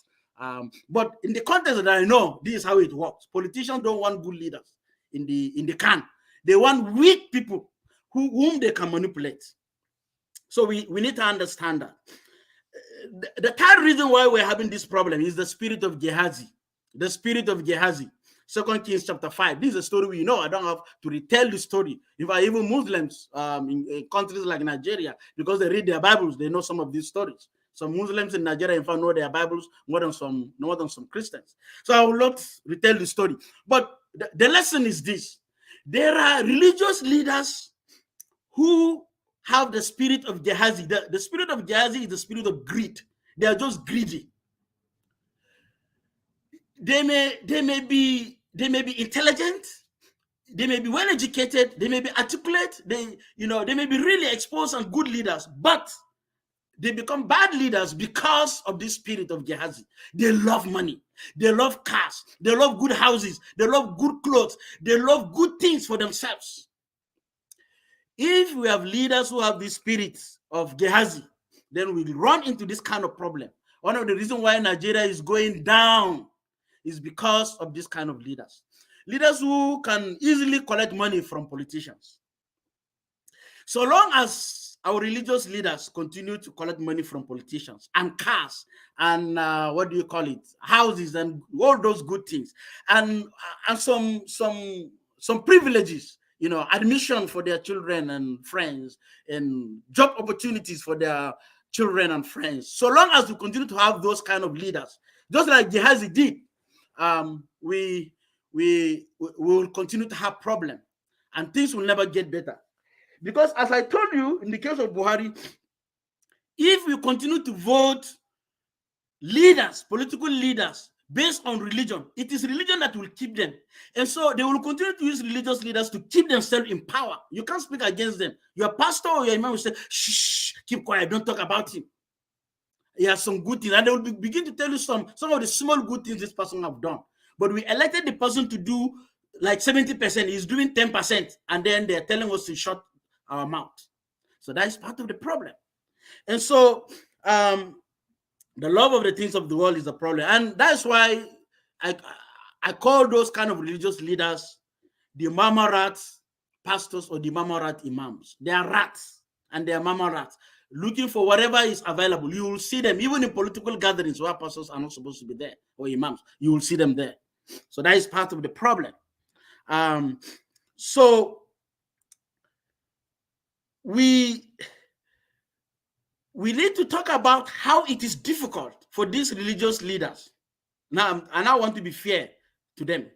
But in the context that I know, this is how it works. Politicians don't want good leaders in the CAN. They want weak people whom they can manipulate. So we need to understand that. The third reason why we're having this problem is the spirit of Gehazi. The spirit of Gehazi. 2 Kings chapter 5. This is a story we know. I don't have to retell the story. In fact, even Muslims in countries like Nigeria, because they read their Bibles, they know some of these stories. Some Muslims in Nigeria, in fact, know their Bibles more than some Christians. So I will not retell the story. But the lesson is this. There are religious leaders who have the spirit of Gehazi. The spirit of Gehazi is the spirit of greed. They are just greedy. They may be intelligent, they may be well educated, they may be articulate, they may be really exposed and good leaders, but they become bad leaders because of this spirit of Gehazi. They love money, they love cars, they love good houses, they love good clothes, they love good things for themselves. If we have leaders who have this spirit of Gehazi, then we run into this kind of problem. One of the reasons why Nigeria is going down is because of this kind of leaders. Leaders who can easily collect money from politicians. So long as our religious leaders continue to collect money from politicians and cars and houses and all those good things, and some privileges, admission for their children and friends, and job opportunities for their children and friends. So long as we continue to have those kind of leaders, just like Gehazi did, we will continue to have problems, and things will never get better. Because as I told you, in the case of Buhari, if we continue to vote leaders, political leaders, based on religion, it is religion that will keep them. And so they will continue to use religious leaders to keep themselves in power. You can't speak against them. Your pastor or your imam will say, shh, keep quiet, don't talk about him. He has some good things. And they will begin to tell you some of the small good things this person have done. But we elected the person to do like 70%. He's doing 10%. And then they're telling us to shut our mouth. So that is part of the problem. And so the love of the things of the world is a problem. And that's why I call those kind of religious leaders the mama rats pastors or the mama rat imams. They are rats and they are mama rats, looking for whatever is available. You will see them even in political gatherings where pastors are not supposed to be there, or imams. You will see them there. So that is part of the problem. So we need to talk about how it is difficult for these religious leaders. Now, and I want to be fair to them.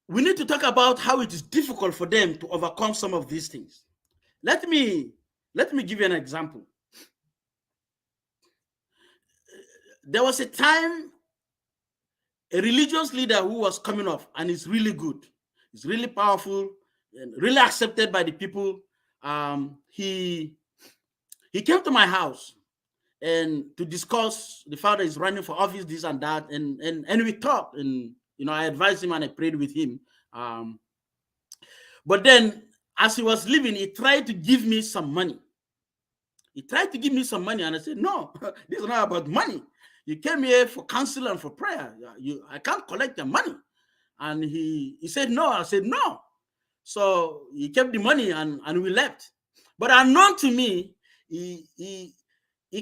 We need to talk about how it is difficult for them to overcome some of these things. Let me give you an example. There was a time a religious leader who was coming up, and is really good. He's really powerful and really accepted by the people. He came to my house and to discuss. The father is running for office, this and that, and we talked, and I advised him and I prayed with him. But then, as he was leaving, he tried to give me some money. And I said, no, this is not about money. You came here for counsel and for prayer. I can't collect your money. And he said no. I said no. So he kept the money and we left. But unknown to me, he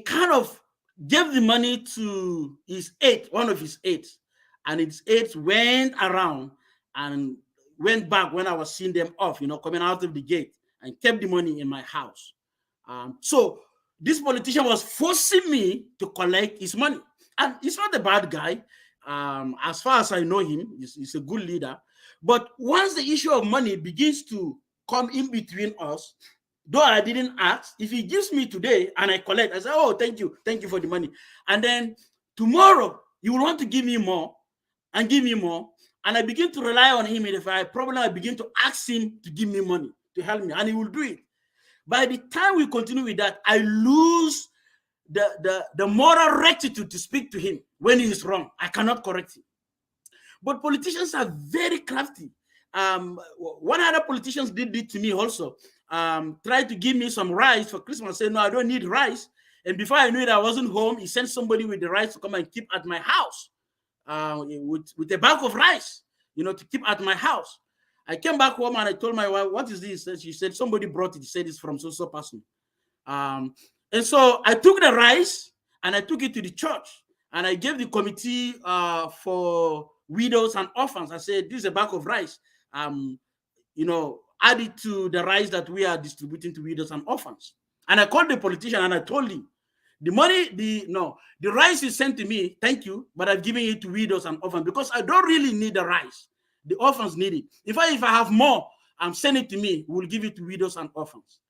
kind of gave the money to one of his aides. And his aides went around and went back when I was seeing them off, coming out of the gate, and kept the money in my house. So this politician was forcing me to collect his money. And he's not a bad guy. As far as I know him, he's a good leader. But once the issue of money begins to come in between us, though I didn't ask, if he gives me today and I collect, I say, oh, thank you for the money. And then tomorrow, he will want to give me more and give me more. And I begin to rely on him. And if I have a problem, I begin to ask him to give me money, to help me, and he will do it. By the time we continue with that, I lose the moral rectitude to speak to him when he is wrong. I cannot correct him. But politicians are very crafty. One other politicians did it to me also. Tried to give me some rice for Christmas. I said, no, I don't need rice. And before I knew it, I wasn't home. He sent somebody with the rice to come and keep at my house with a bag of rice, to keep at my house. I came back home and I told my wife, what is this? And she said, somebody brought it. She said, it's from so person. And so I took the rice and I took it to the church and I gave the committee for widows and orphans. I said, this is a bag of rice. Add it to the rice that we are distributing to widows and orphans. And I called the politician and I told him, the rice is sent to me, thank you, but I've given it to widows and orphans because I don't really need the rice. The orphans need it. If I have more, send it to me. We'll give it to widows and orphans.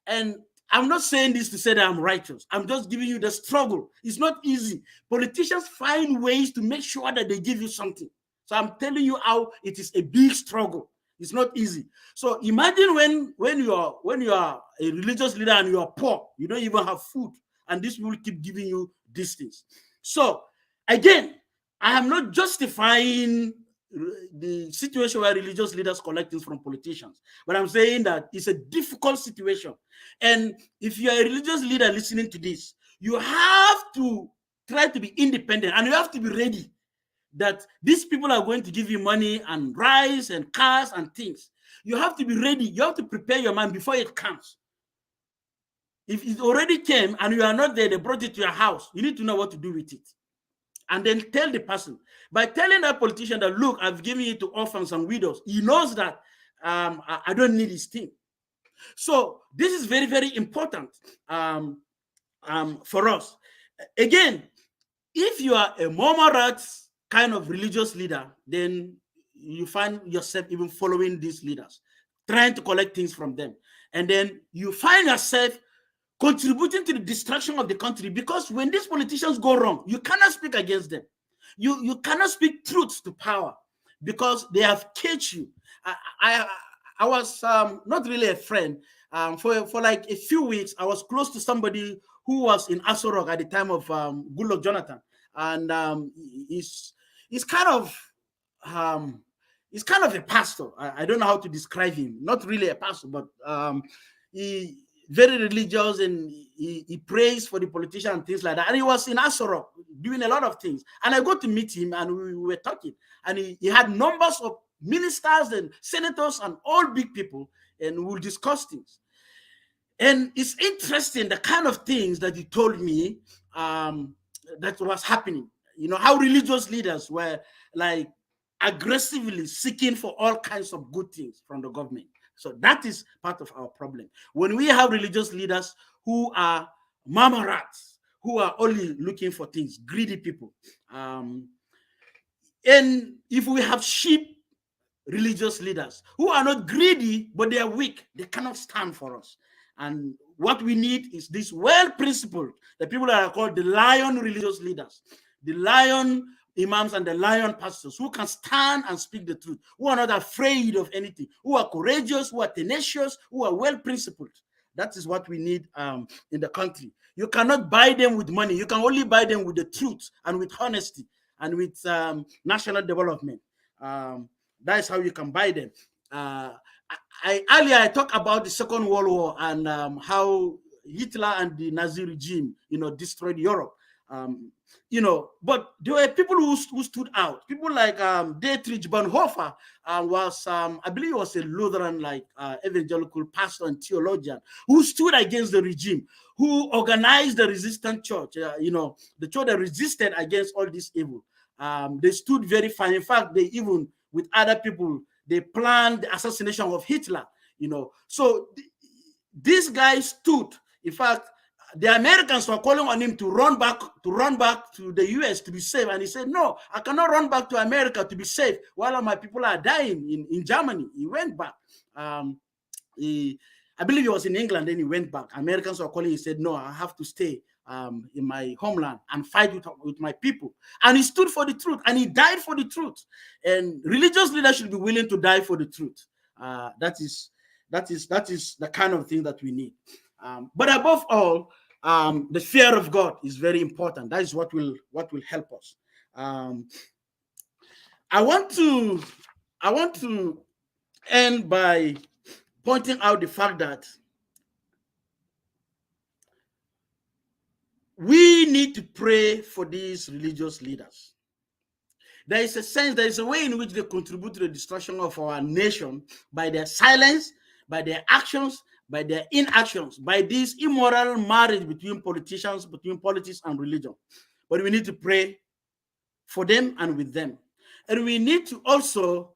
And I'm not saying this to say that I'm righteous. I'm just giving you the struggle. It's not easy. Politicians find ways to make sure that they give you something. So I'm telling you how it is a big struggle. It's not easy. So imagine when you are a religious leader and you are poor, you don't even have food, and these people keep giving you these things. So again, I am not justifying the situation where religious leaders collect things from politicians, but I'm saying that it's a difficult situation. And if you're a religious leader listening to this, you have to try to be independent, and you have to be ready that these people are going to give you money and rice and cars and things. You have to be ready. You have to prepare your mind before it comes. If it already came and you are not there, they brought it to your house, you need to know what to do with it. And then tell the person. By telling that politician that, look, I've given it to orphans and widows, he knows that I don't need his thing. So this is very, very important for us. Again, if you are a moderate kind of religious leader, then you find yourself even following these leaders, trying to collect things from them. And then you find yourself contributing to the destruction of the country, because when these politicians go wrong, you cannot speak against them. You cannot speak truth to power because they have caged you. I was not really a friend. For like a few weeks, I was close to somebody who was in Aso Rock at the time of Goodluck Jonathan, and he's kind of a pastor. I don't know how to describe him. Not really a pastor, but he very religious, and he prays for the politician and things like that. And he was in Aso Rock doing a lot of things. And I got to meet him, and we were talking. And he had numbers of ministers and senators and all big people, and we'll discuss things. And it's interesting the kind of things that he told me that was happening. You know, how religious leaders were like aggressively seeking for all kinds of good things from the government. So that is part of our problem. When we have religious leaders who are mama rats, who are only looking for things, greedy people. And if we have sheep religious leaders who are not greedy, but they are weak, they cannot stand for us. And what we need is this well-principled, the people that are called the lion religious leaders, the lion imams and the lion pastors who can stand and speak the truth, who are not afraid of anything, who are courageous, who are tenacious, who are well-principled. That is what we need in the country. You cannot buy them with money. You can only buy them with the truth and with honesty and with national development. That is how you can buy them. Earlier I talked about the Second World War and how Hitler and the Nazi regime, destroyed Europe. But there were people who stood out. People like Dietrich Bonhoeffer was, I believe, he was a Lutheran, evangelical pastor and theologian who stood against the regime, who organized the resistant church. The church that resisted against all this evil. They stood very fine. In fact, they even, with other people, they planned the assassination of Hitler. So this guy stood. In fact, the Americans were calling on him to run back to the US to be safe. And he said, no, I cannot run back to America to be safe while my people are dying in Germany. He went back. I believe he was in England, then he went back. Americans were calling, he said, no, I have to stay in my homeland and fight with my people. And he stood for the truth, and he died for the truth. And religious leaders should be willing to die for the truth. That is the kind of thing that we need. But above all, the fear of God is very important. That is what will help us. I want to end by pointing out the fact that we need to pray for these religious leaders. There is a way in which they contribute to the destruction of our nation by their silence, by their actions, by their inactions, by this immoral marriage between politicians, between politics and religion. But we need to pray for them and with them. And we need to also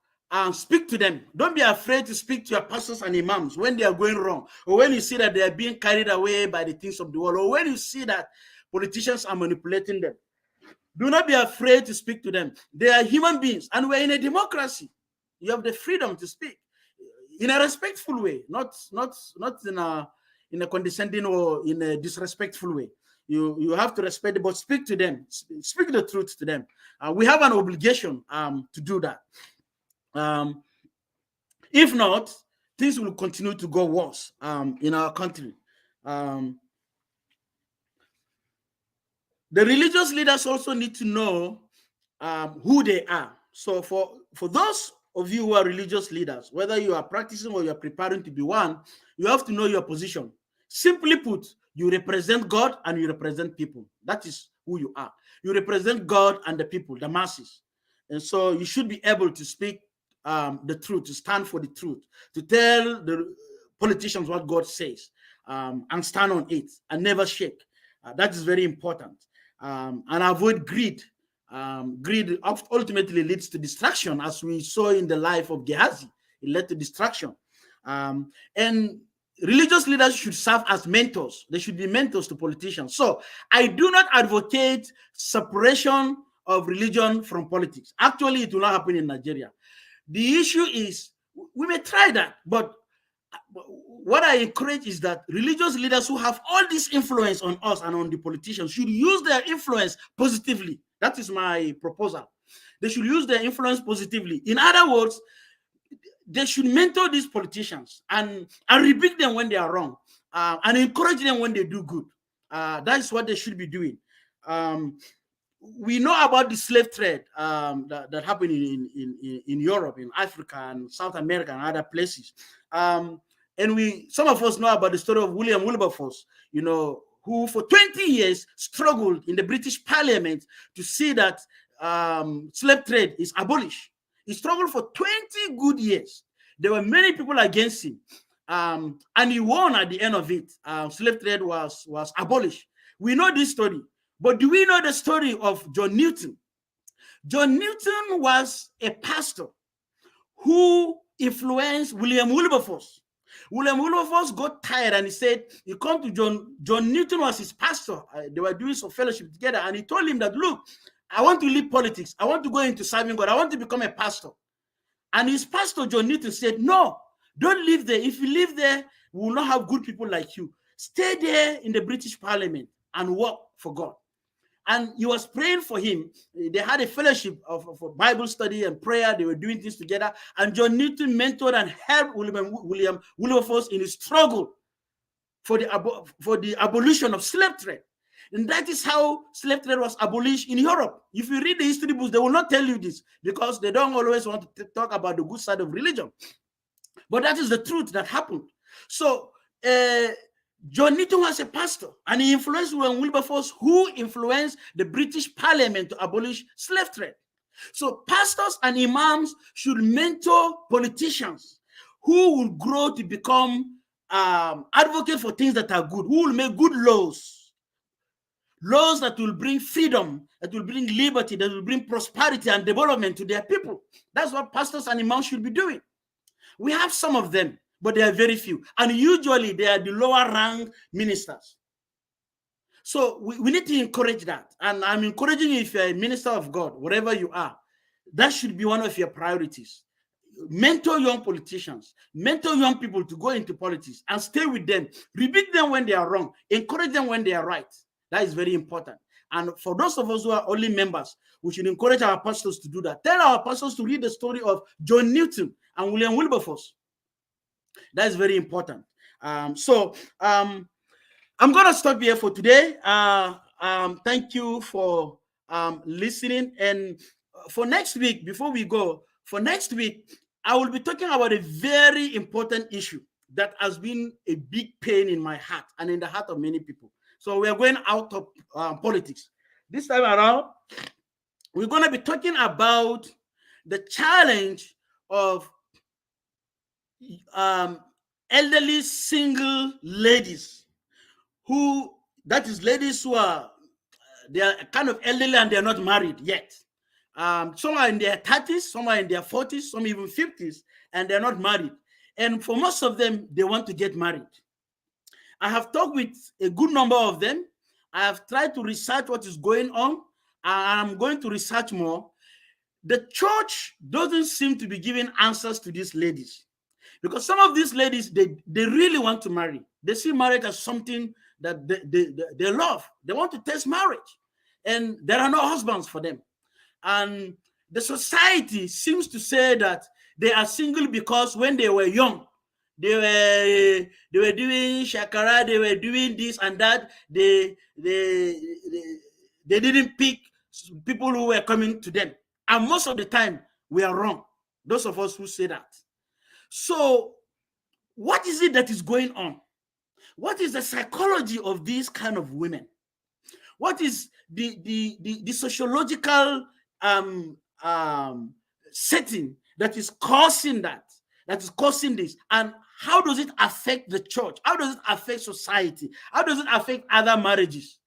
speak to them. Don't be afraid to speak to your pastors and imams when they are going wrong, or when you see that they are being carried away by the things of the world, or when you see that politicians are manipulating them. Do not be afraid to speak to them. They are human beings, and we're in a democracy. You have the freedom to speak in a respectful way, not in a condescending or in a disrespectful way. You have to respect them, but speak to them, speak the truth to them. We have an obligation to do that. If not, things will continue to go worse in our country. The religious leaders also need to know who they are. So for those of you who are religious leaders, whether you are practicing or you are preparing to be one, you have to know your position. Simply put, you represent God and you represent people. That is who you are. You represent God and the people, the masses. And so you should be able to speak the truth, to stand for the truth, to tell the politicians what God says, and stand on it and never shake. That is very important. And avoid greed. Greed ultimately leads to distraction, as we saw in the life of Gehazi. It led to distraction. And religious leaders should serve as mentors. They should be mentors to politicians. So I do not advocate separation of religion from politics. Actually, it will not happen in Nigeria. The issue is, we may try that, but what I encourage is that religious leaders who have all this influence on us and on the politicians should use their influence positively. That is my proposal. They should use their influence positively. In other words, they should mentor these politicians and rebuke them when they are wrong, and encourage them when they do good. That is what they should be doing. We know about the slave trade that happened in Europe, in Africa, and South America, and other places. And some of us know about the story of William Wilberforce, who for 20 years struggled in the British Parliament to see that slave trade is abolished. He struggled for 20 good years. There were many people against him, and he won at the end of it. Slave trade was abolished. We know this story, but do we know the story of John Newton? John Newton was a pastor who influenced William Wilberforce. William Wilberforce got tired and he said, he come to John Newton was his pastor. They were doing some fellowship together, and he told him that, look, I want to leave politics. I want to go into serving God. I want to become a pastor. And his pastor, John Newton, said, no, don't live there. If you live there, we will not have good people like you. Stay there in the British Parliament and work for God. And he was praying for him. They had a fellowship of Bible study and prayer. They were doing things together. And John Newton mentored and helped William Wilberforce in his struggle for the abolition of slave trade. And that is how slave trade was abolished in Europe. If you read the history books, they will not tell you this because they don't always want to talk about the good side of religion. But that is the truth that happened. So John Newton was a pastor, and he influenced William Wilberforce, who influenced the British Parliament to abolish slave trade. So pastors and imams should mentor politicians who will grow to become advocates for things that are good, who will make good laws that will bring freedom, that will bring liberty, that will bring prosperity and development to their people. That's what pastors and imams should be doing. We have some of them, but they are very few. And usually they are the lower rank ministers. So we need to encourage that. And I'm encouraging you, if you're a minister of God, wherever you are, that should be one of your priorities. Mentor young politicians, mentor young people to go into politics and stay with them. Rebuke them when they are wrong. Encourage them when they are right. That is very important. And for those of us who are only members, we should encourage our pastors to do that. Tell our pastors to read the story of John Newton and William Wilberforce. That is very important. So I'm going to stop here for today. Thank you for listening. And for next week, before we go, for next week, I will be talking about a very important issue that has been a big pain in my heart and in the heart of many people. So we are going out of politics. This time around, we're going to be talking about the challenge of elderly single ladies ladies who are, they are kind of elderly and they're not married yet. Some are in their 30s, some are in their 40s, some even 50s, and they're not married. And for most of them, they want to get married. I have talked with a good number of them. I have tried to research what is going on, and I'm going to research more. The church doesn't seem to be giving answers to these ladies. Because some of these ladies, they really want to marry. They see marriage as something that they love. They want to taste marriage. And there are no husbands for them. And the society seems to say that they are single because when they were young, they were doing shakara, they were doing this and that. They didn't pick people who were coming to them. And most of the time, we are wrong. Those of us who say that. So, what is it that is going on? What is the psychology of these kind of women? What is the sociological setting that is causing that? That is causing this? And how does it affect the church? How does it affect society? How does it affect other marriages?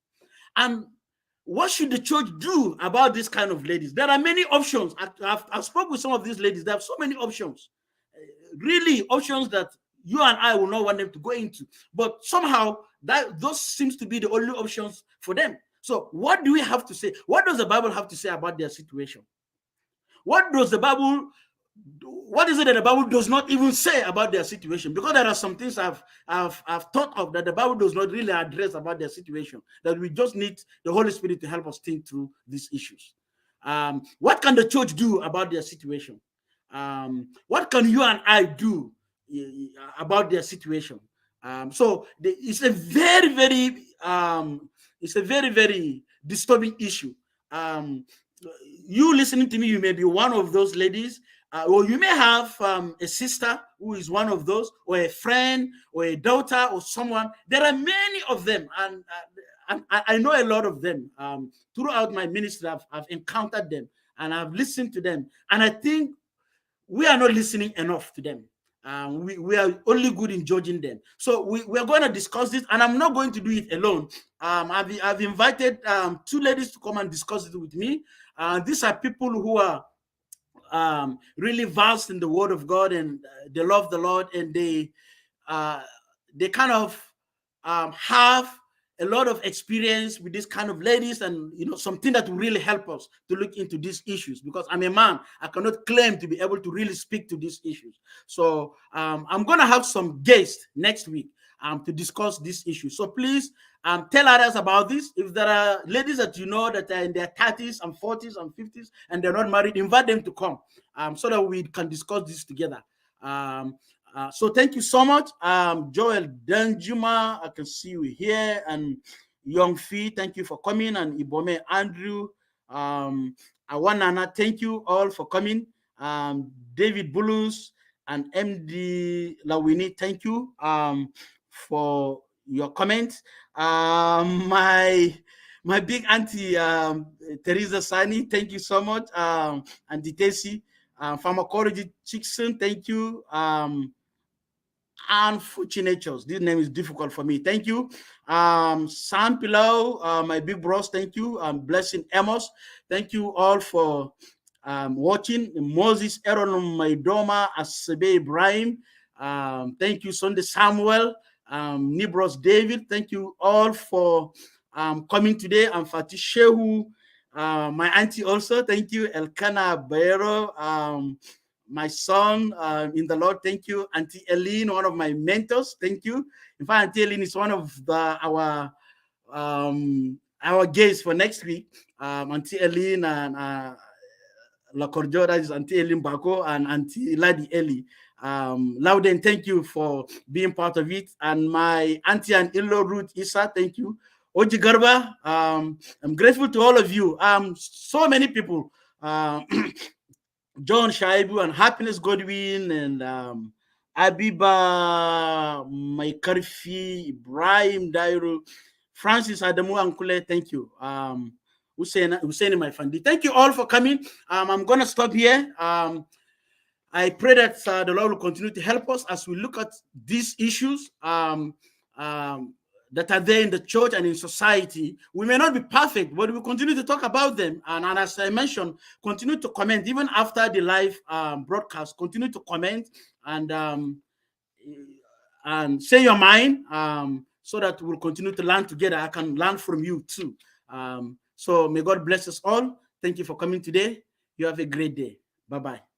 And what should the church do about this kind of ladies? There are many options. I've spoken with some of these ladies. They have so many options. Really, options that you and I will not want them to go into. But somehow, those seems to be the only options for them. So what do we have to say? What does the Bible have to say about their situation? What is it that the Bible does not even say about their situation? Because there are some things I've thought of that the Bible does not really address about their situation, that we just need the Holy Spirit to help us think through these issues. What can the church do about their situation? What can you and I do about their situation? So it's a very, very disturbing issue. You listening to me, you may be one of those ladies, or you may have a sister who is one of those, or a friend, or a daughter, or someone. There are many of them, and I know a lot of them. Throughout my ministry, I've encountered them, and I've listened to them, and I think we are not listening enough to them. We are only good in judging them. So we are going to discuss this, and I'm not going to do it alone. I've invited 2 ladies to come and discuss it with me. These are people who are really versed in the Word of God, and they love the Lord, and they kind of have a lot of experience with this kind of ladies, and something that will really help us to look into these issues. Because I'm a man, I cannot claim to be able to really speak to these issues. So I'm going to have some guests next week to discuss these issues. So please tell others about this. If there are ladies that you know that are in their 30s and 40s and 50s and they're not married, invite them to come so that we can discuss this together. So thank you so much. Joel Danjuma, I can see you here, and Young Fee, thank you for coming, and Ibome Andrew, Awanana, thank you all for coming. David Bulus and MD Lawini, thank you for your comments. My big auntie Teresa Sani, thank you so much. Auntie Tesi, Pharmacology Chickson, thank you. And Fuchinatures, this name is difficult for me. Thank you. Sam Pilau, my big bros, thank you. Blessing Amos, thank you all for watching. Moses Aaron Maidoma, Asebe Ibrahim, thank you. Sunday Samuel, Nibros David, thank you all for coming today. And Fatih Shehu, my auntie also, thank you. Elkana Bayero, my son in the Lord, thank you. Auntie Eileen, one of my mentors, thank you. In fact, Auntie Eileen is one of our guests for next week. Auntie Eileen and La Cordiora is Auntie Eileen Bako and Auntie Ladi Eli. Loudon, thank you for being part of it. And my auntie and in-law Ruth Issa, thank you. Oji Garba, I'm grateful to all of you. So many people. John Shaibu and Happiness Godwin and Abiba Maikarfi, Ibrahim Dairo, Francis Adamu Ankule, thank you. Hussein Maifandi, thank you all for coming. I'm going to stop here. I pray that the Lord will continue to help us as we look at these issues that are there in the church and in society. We may not be perfect, but we continue to talk about them. And as I mentioned, continue to comment even after the live broadcast. Continue to comment and say your mind so that we'll continue to learn together. I can learn from you too. So may God bless us all. Thank you for coming today. You have a great day. Bye-bye.